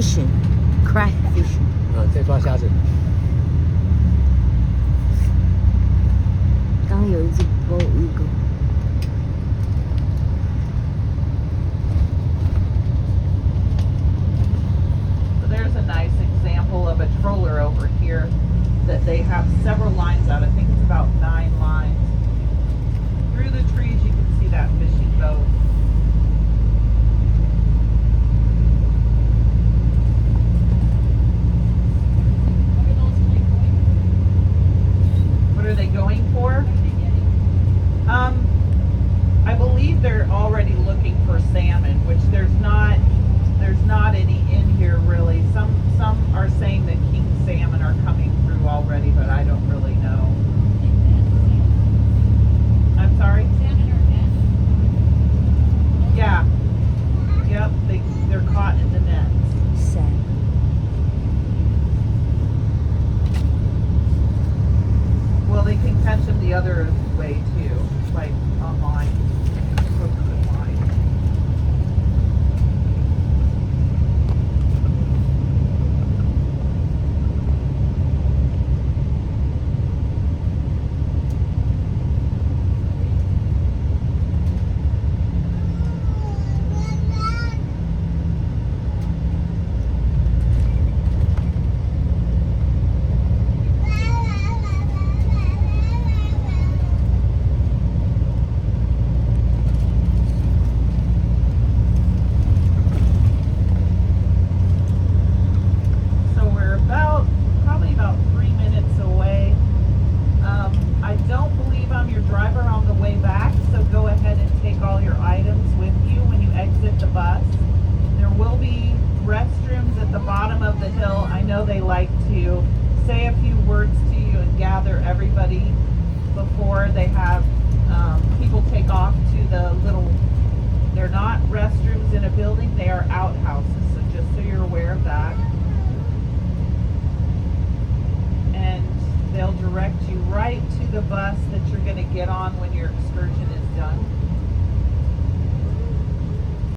fishing, crack fishing. 在抓虾子。刚有一只 bald eagle。 So there's a nice example of a troller over here that they have several lines out. I think it's about 9 lines. Through the trees you can see that fishing boat. What are they going for? I believe they're already looking for salmon, which there's not any in here really. Some are saying that king salmon are coming through already, but I don't really know. I'm sorry? Yeah. Yep, they're caught in the nets. Sad. Well, they can catch them the other way too, like online. Hook and line. So we're probably about 3 minutes away. I don't believe I'm your driver on the way back, so go ahead and take all your items with you when you exit the bus. There will be restrooms at the bottom of the hill. I know they like to say a few words to you and gather everybody before they have people take off to the little, they're not restrooms in a building, they are outhouses, so just so you're aware of that. And they'll direct you right to the bus that you're going to get on when your excursion is done.